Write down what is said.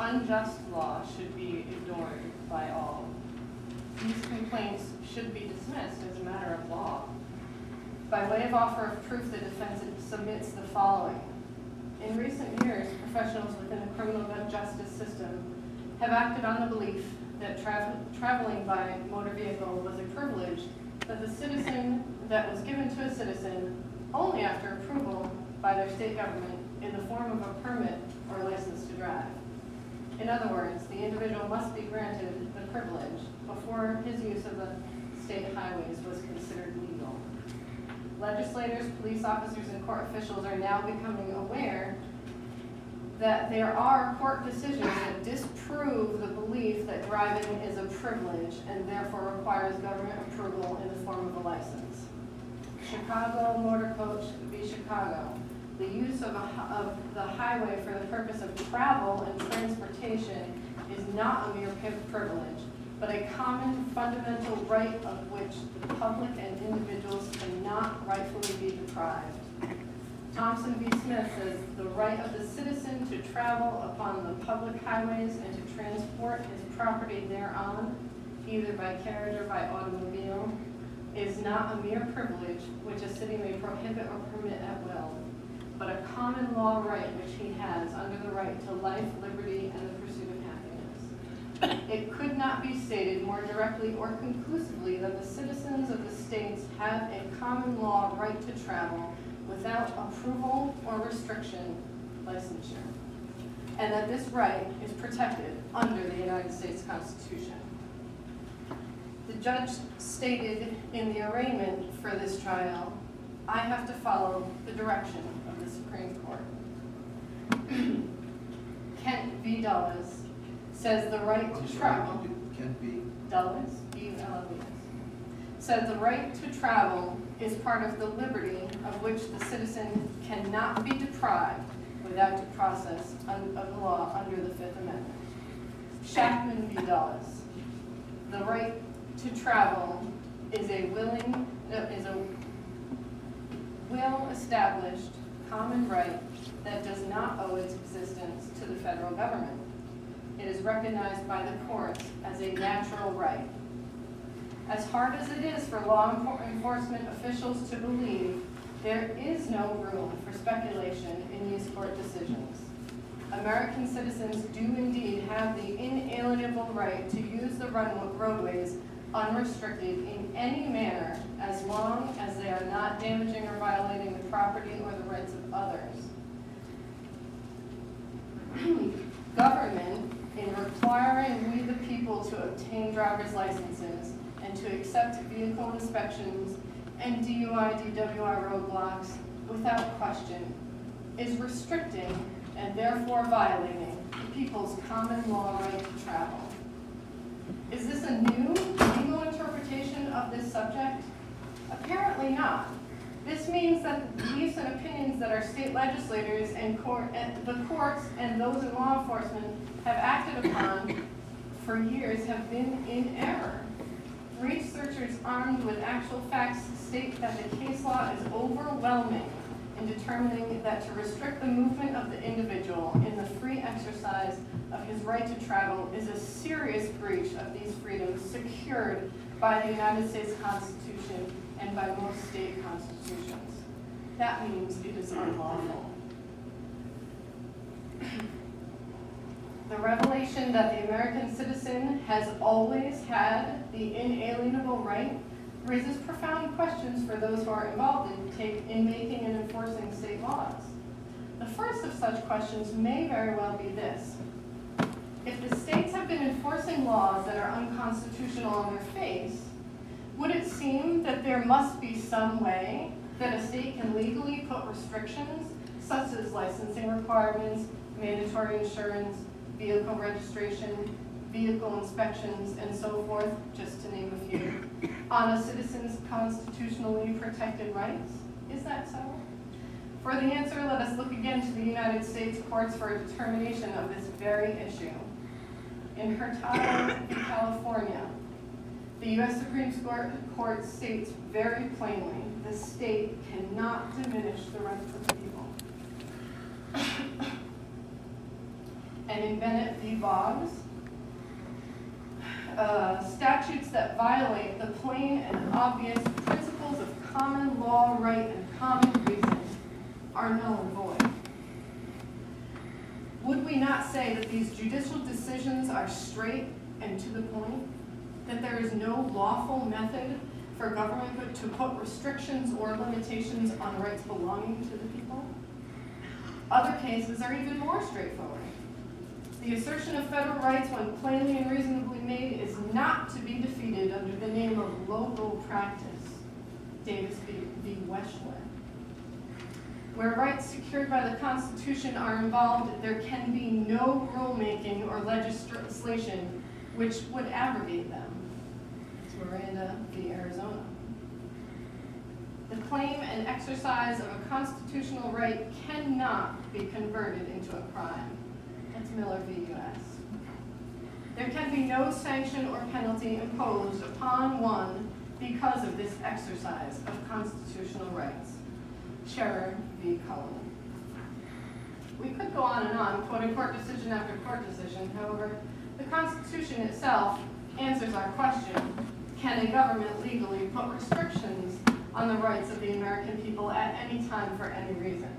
unjust law should be ignored by all. These complaints should be dismissed as a matter of law. By way of offer of proof, the defense submits the following. In recent years, professionals within the criminal justice system have acted on the belief that traveling by motor vehicle was a privilege that was given to a citizen only after approval by their state government in the form of a permit or license to drive. In other words, the individual must be granted the privilege before his use of the state highways was considered legal. Legislators, police officers, and court officials are now becoming aware that there are court decisions that disprove the belief that driving is a privilege and therefore requires government approval in the form of a license. Chicago Motor Coach v. Chicago. The use of the highway for the purpose of travel and transportation is not a mere privilege, but a common fundamental right of which the public and individuals cannot rightfully be deprived. Thompson v. Smith says the right of the citizen to travel upon the public highways and to transport his property thereon, either by carriage or by automobile, is not a mere privilege which a city may prohibit or permit at will, but a common law right which he has under the right to life, liberty, and the pursuit of happiness. It could not be stated more directly or conclusively that the citizens of the states have a common law right to travel without approval or restriction, licensure, and that this right is protected under the United States Constitution. The judge stated in the arraignment for this trial, I have to follow the direction of the Supreme Court. Kent v. Dulles says the right to travel. Kent v. Dulles, D-U-L-L-E-S, says the right to travel is part of the liberty of which the citizen cannot be deprived without due process of the law under the Fifth Amendment. Shackman v. Dulles, the right to travel is a well-established common right that does not owe its existence to the federal government. It is recognized by the courts as a natural right. As hard as it is for law enforcement officials to believe, there is no room for speculation in these court decisions. American citizens do indeed have the inalienable right to use the roadways unrestricted in any manner as long as they are not damaging or violating the property or the rights of others. Government, in requiring we the people to obtain driver's licenses and to accept vehicle inspections and DUI, DWI roadblocks without question, is restricting and therefore violating the people's common law right to travel. Is this a new legal interpretation of this subject? Apparently not. This means that the beliefs and opinions that our state legislators and the courts and those in law enforcement have acted upon for years have been in error. Researchers armed with actual facts state that the case law is overwhelming in determining that to restrict the movement of the individual in the free exercise of his right to travel is a serious breach of these freedoms secured by the United States Constitution and by most state constitutions. That means it is unlawful. The revelation that the American citizen has always had the inalienable right raises profound questions for those who are involved in making and enforcing state laws. The first of such questions may very well be this. If the states have been enforcing laws that are unconstitutional on their face, would it seem that there must be some way that a state can legally put restrictions, such as licensing requirements, mandatory insurance, vehicle registration, vehicle inspections, and so forth, just to name a few, on a citizen's constitutionally protected rights? Is that so? For the answer, let us look again to the United States courts for a determination of this very issue. In Hurtado v. California, the U.S. Supreme Court states very plainly, the state cannot diminish the rights of the people. and in Bennett v. Boggs, statutes that violate the plain and obvious principles of common law, right, and common reason are null and void. Would we not say that these judicial decisions are straight and to the point? That there is no lawful method for government to put restrictions or limitations on rights belonging to the people? Other cases are even more straightforward. The assertion of federal rights, when plainly and reasonably made, is not to be defeated under the name of local practice. Davis v. Weschler. Where rights secured by the Constitution are involved, there can be no rulemaking or legislation which would abrogate them. It's Miranda v. Arizona. The claim and exercise of a constitutional right cannot be converted into a crime. That's Miller v. U.S. There can be no sanction or penalty imposed upon one because of this exercise of constitutional rights. Scherer v. Cullen. We could go on and on, quoting court decision after court decision. However, the Constitution itself answers our question, can a government legally put restrictions on the rights of the American people at any time for any reason?